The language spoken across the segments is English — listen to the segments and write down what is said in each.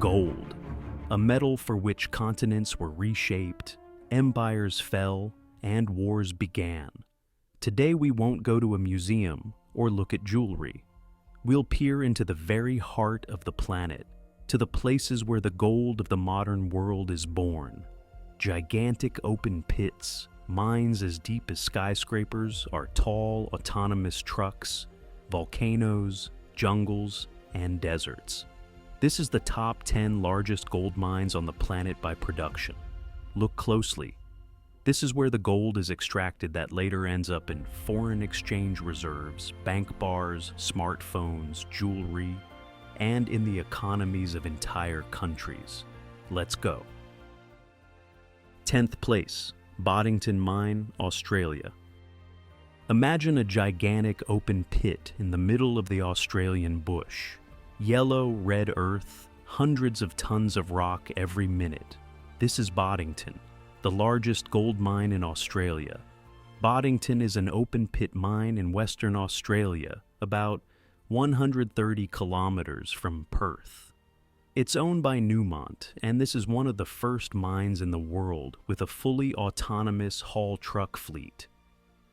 Gold, a metal for which continents were reshaped, empires fell, and wars began. Today we won't go to a museum or look at jewelry. We'll peer into the very heart of the planet, to the places where the gold of the modern world is born. Gigantic open pits, mines as deep as skyscrapers are tall, autonomous trucks, volcanoes, jungles, and deserts. This is the top 10 largest gold mines on the planet by production. Look closely. This is where the gold is extracted that later ends up in foreign exchange reserves, bank bars, smartphones, jewelry, and in the economies of entire countries. Let's go. 10th place, Boddington Mine, Australia. Imagine a gigantic open pit in the middle of the Australian bush. Yellow, red earth, hundreds of tons of rock every minute. This is Boddington, the largest gold mine in Australia. Boddington is an open-pit mine in Western Australia, about 130 kilometers from Perth. It's owned by Newmont, and this is one of the first mines in the world with a fully autonomous haul truck fleet.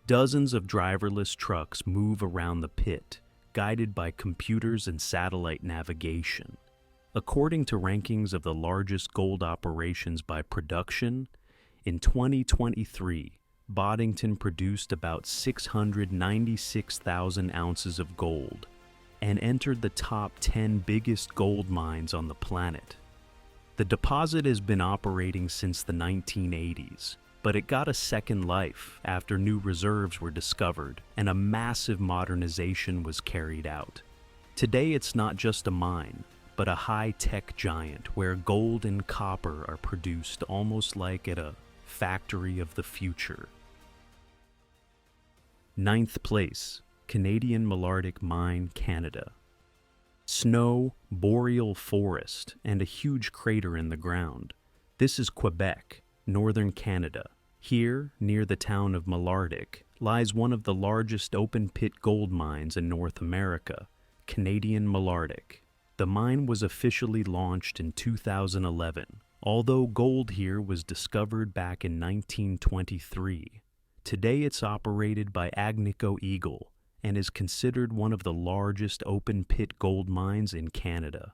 Dozens of driverless trucks move around the pit, guided by computers and satellite navigation. According to rankings of the largest gold operations by production, in 2023, Boddington produced about 696,000 ounces of gold and entered the top 10 biggest gold mines on the planet. The deposit has been operating since the 1980s, but it got a second life after new reserves were discovered and a massive modernization was carried out. Today it's not just a mine, but a high-tech giant where gold and copper are produced almost like at a factory of the future. 9th place, Canadian Malartic Mine, Canada. Snow, boreal forest, and a huge crater in the ground. This is Quebec, northern Canada. Here, near the town of Malartic, lies one of the largest open-pit gold mines in North America, Canadian Malartic. The mine was officially launched in 2011, although gold here was discovered back in 1923. Today it's operated by Agnico Eagle and is considered one of the largest open-pit gold mines in Canada.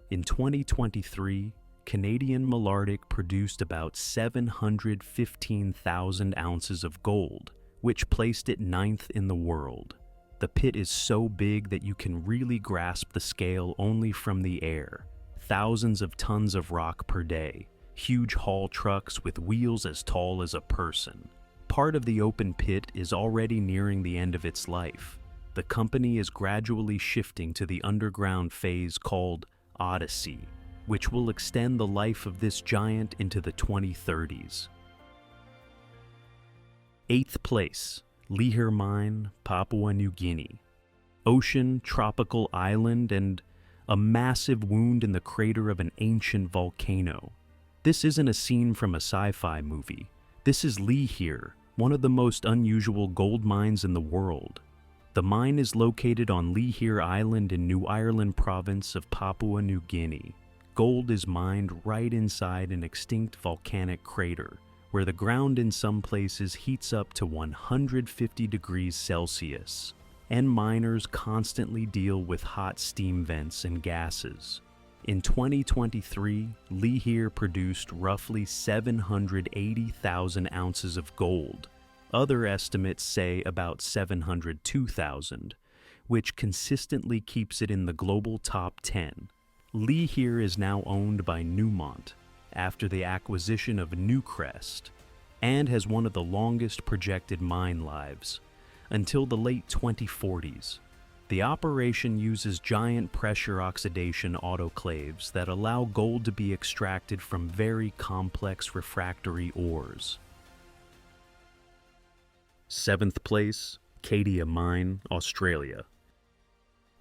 In 2023, Canadian Malartic produced about 715,000 ounces of gold, which placed it 9th in the world. The pit is so big that you can really grasp the scale only from the air. Thousands of tons of rock per day, huge haul trucks with wheels as tall as a person. Part of the open pit is already nearing the end of its life. The company is gradually shifting to the underground phase called Odyssey, which will extend the life of this giant into the 2030s. 8th place, Lihir Mine, Papua New Guinea. Ocean, tropical island, and a massive wound in the crater of an ancient volcano. This isn't a scene from a sci-fi movie. This is Lihir, one of the most unusual gold mines in the world. The mine is located on Lihir Island in New Ireland province of Papua New Guinea. Gold is mined right inside an extinct volcanic crater, where the ground in some places heats up to 150 degrees Celsius, and miners constantly deal with hot steam vents and gases. In 2023, Lihir produced roughly 780,000 ounces of gold. Other estimates say about 702,000, which consistently keeps it in the global top 10. Lihir is now owned by Newmont after the acquisition of Newcrest, and has one of the longest projected mine lives, until the late 2040s. The operation uses giant pressure oxidation autoclaves that allow gold to be extracted from very complex refractory ores. 7th place, Cadia Mine, Australia.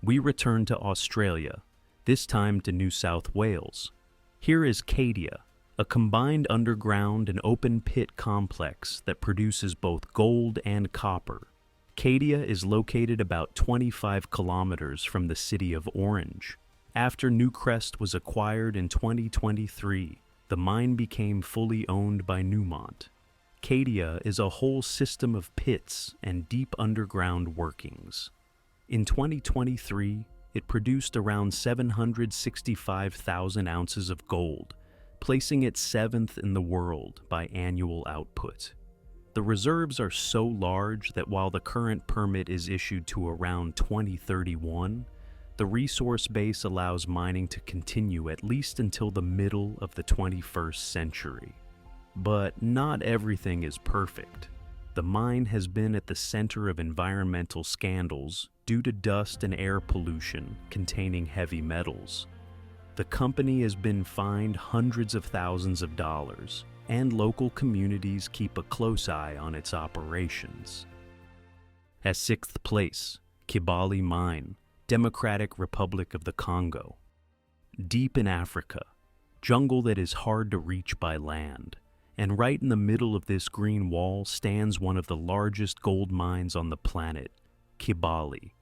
We return to Australia, this time to New South Wales. Here is Cadia, a combined underground and open pit complex that produces both gold and copper. Cadia is located about 25 kilometers from the city of Orange. After Newcrest was acquired in 2023, the mine became fully owned by Newmont. Cadia is a whole system of pits and deep underground workings. In 2023, it produced around 765,000 ounces of gold, placing it 7th in the world by annual output. The reserves are so large that while the current permit is issued to around 2031, the resource base allows mining to continue at least until the middle of the 21st century. But not everything is perfect. The mine has been at the center of environmental scandals due to dust and air pollution containing heavy metals. The company has been fined hundreds of thousands of dollars, and local communities keep a close eye on its operations. At 6th place, Kibali Mine, Democratic Republic of the Congo. Deep in Africa, jungle that is hard to reach by land, and right in the middle of this green wall stands one of the largest gold mines on the planet, Kibali.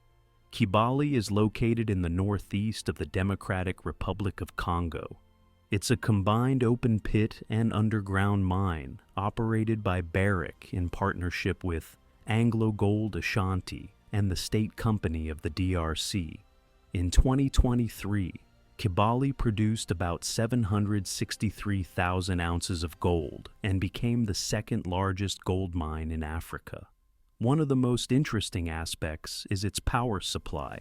Kibali is located in the northeast of the Democratic Republic of Congo. It's a combined open pit and underground mine operated by Barrick in partnership with AngloGold Ashanti and the state company of the DRC. In 2023, Kibali produced about 763,000 ounces of gold and became the second largest gold mine in Africa. One of the most interesting aspects is its power supply.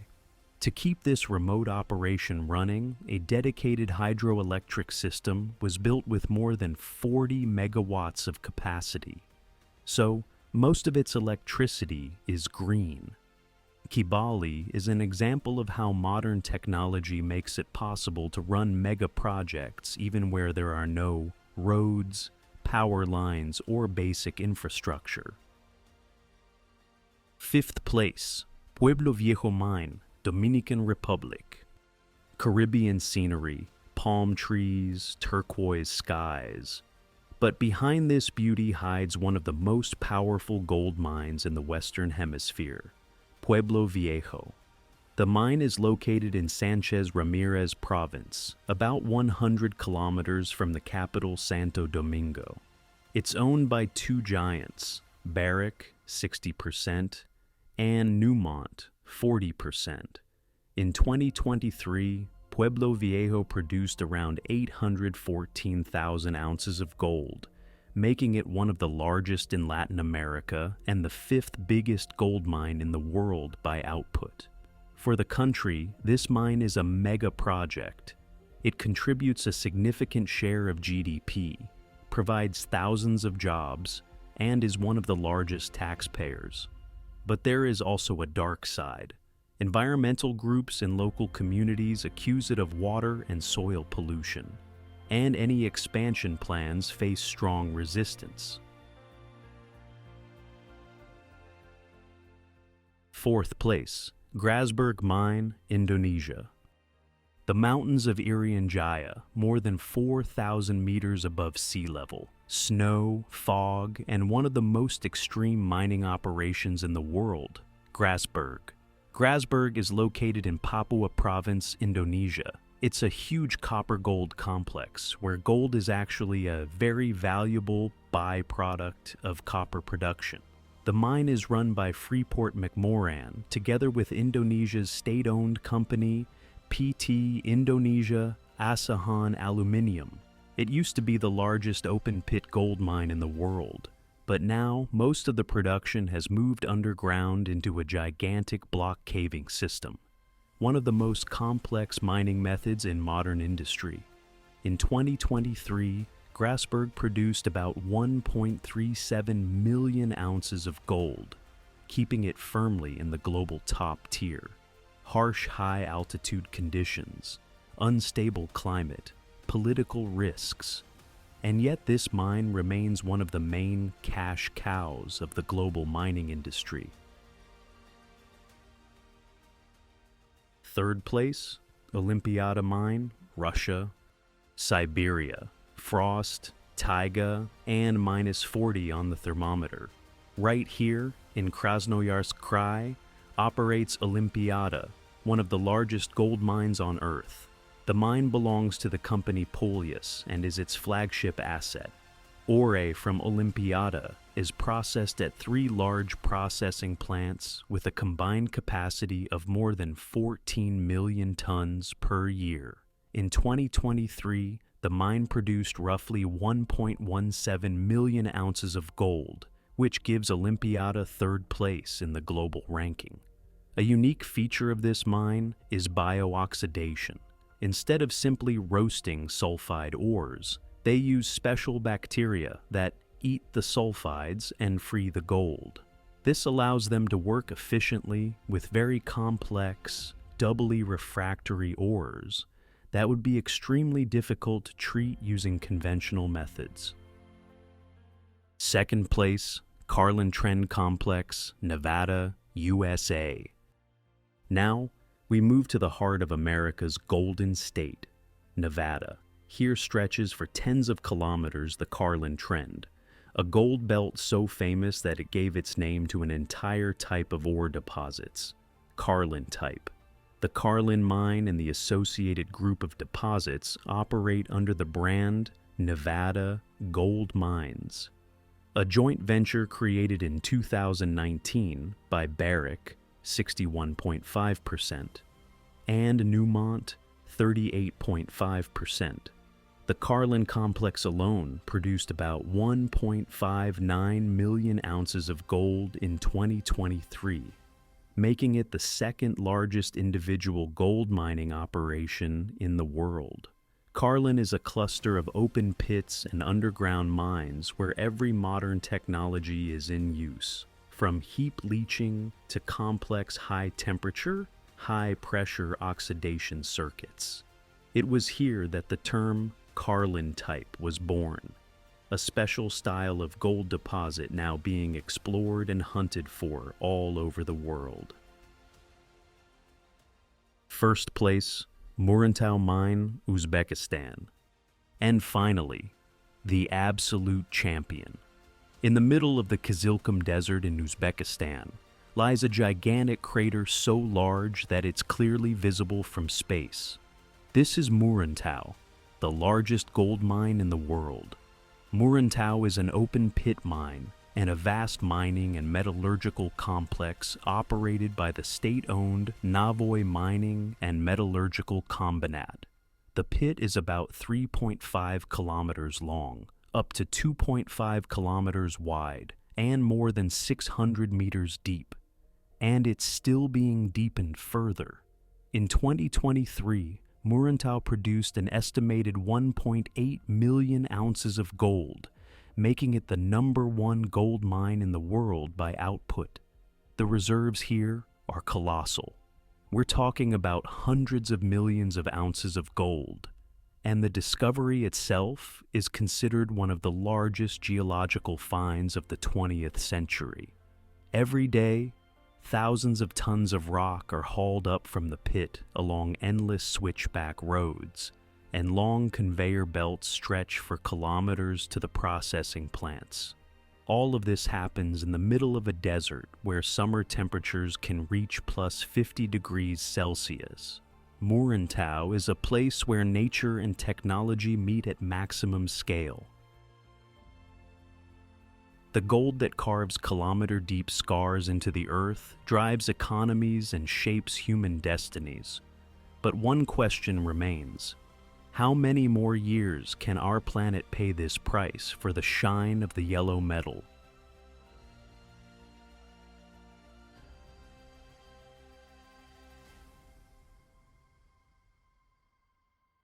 To keep this remote operation running, a dedicated hydroelectric system was built with more than 40 megawatts of capacity. So, most of its electricity is green. Kibali is an example of how modern technology makes it possible to run mega projects even where there are no roads, power lines, or basic infrastructure. 5th place, Pueblo Viejo Mine, Dominican Republic. Caribbean scenery, palm trees, turquoise skies. But behind this beauty hides one of the most powerful gold mines in the Western Hemisphere, Pueblo Viejo. The mine is located in Sanchez Ramirez Province, about 100 kilometers from the capital Santo Domingo. It's owned by two giants, Barrick, 60%, and Newmont, 40%. In 2023, Pueblo Viejo produced around 814,000 ounces of gold, making it one of the largest in Latin America and the 5th biggest gold mine in the world by output. For the country, this mine is a mega project. It contributes a significant share of GDP, provides thousands of jobs, and is one of the largest taxpayers. But there is also a dark side. Environmental groups and local communities accuse it of water and soil pollution, and any expansion plans face strong resistance. 4th place, Grasberg Mine, Indonesia. The mountains of Irian Jaya, more than 4,000 meters above sea level, snow, fog, and one of the most extreme mining operations in the world, Grasberg. Grasberg is located in Papua Province, Indonesia. It's a huge copper-gold complex where gold is actually a very valuable byproduct of copper production. The mine is run by Freeport-McMoRan together with Indonesia's state-owned company PT Indonesia Asahan Aluminium. It used to be the largest open-pit gold mine in the world, but now most of the production has moved underground into a gigantic block caving system, one of the most complex mining methods in modern industry. In 2023, Grasberg produced about 1.37 million ounces of gold, keeping it firmly in the global top tier. Harsh high-altitude conditions, unstable climate, political risks, and yet this mine remains one of the main cash cows of the global mining industry. 3rd place, Olympiada Mine, Russia. Siberia, frost, taiga, and -40 on the thermometer. Right here in Krasnoyarsk Krai operates Olympiada, one of the largest gold mines on Earth. The mine belongs to the company Polius and is its flagship asset. Ore from Olympiada is processed at 3 large processing plants with a combined capacity of more than 14 million tons per year. In 2023, the mine produced roughly 1.17 million ounces of gold, which gives Olympiada 3rd place in the global ranking. A unique feature of this mine is biooxidation. Instead of simply roasting sulfide ores, they use special bacteria that eat the sulfides and free the gold. This allows them to work efficiently with very complex, doubly refractory ores that would be extremely difficult to treat using conventional methods. 2nd place, Carlin Trend Complex, Nevada, USA. Now, we move to the heart of America's Golden State, Nevada. Here stretches for tens of kilometers the Carlin Trend, a gold belt so famous that it gave its name to an entire type of ore deposits, Carlin type. The Carlin mine and the associated group of deposits operate under the brand Nevada Gold Mines, a joint venture created in 2019 by Barrick, 61.5%, and Newmont, 38.5%. The Carlin complex alone produced about 1.59 million ounces of gold in 2023, making it the 2nd largest individual gold mining operation in the world. Carlin is a cluster of open pits and underground mines where every modern technology is in use, from heap leaching to complex high-temperature, high-pressure oxidation circuits. It was here that the term Carlin type was born, a special style of gold deposit now being explored and hunted for all over the world. 1st place, Muruntau Mine, Uzbekistan. And finally, the absolute champion. In the middle of the Kizilkum Desert in Uzbekistan lies a gigantic crater so large that it's clearly visible from space. This is Muruntau, the largest gold mine in the world. Muruntau is an open-pit mine and a vast mining and metallurgical complex operated by the state-owned Navoi Mining and Metallurgical Combinat. The pit is about 3.5 kilometers long, up to 2.5 kilometers wide, and more than 600 meters deep. And it's still being deepened further. In 2023, Muruntau produced an estimated 1.8 million ounces of gold, making it the #1 gold mine in the world by output. The reserves here are colossal. We're talking about hundreds of millions of ounces of gold, and the discovery itself is considered one of the largest geological finds of the 20th century. Every day, thousands of tons of rock are hauled up from the pit along endless switchback roads, and long conveyor belts stretch for kilometers to the processing plants. All of this happens in the middle of a desert where summer temperatures can reach plus 50 degrees Celsius. Muruntau is a place where nature and technology meet at maximum scale. The gold that carves kilometer-deep scars into the earth drives economies and shapes human destinies. But one question remains. How many more years can our planet pay this price for the shine of the yellow metal?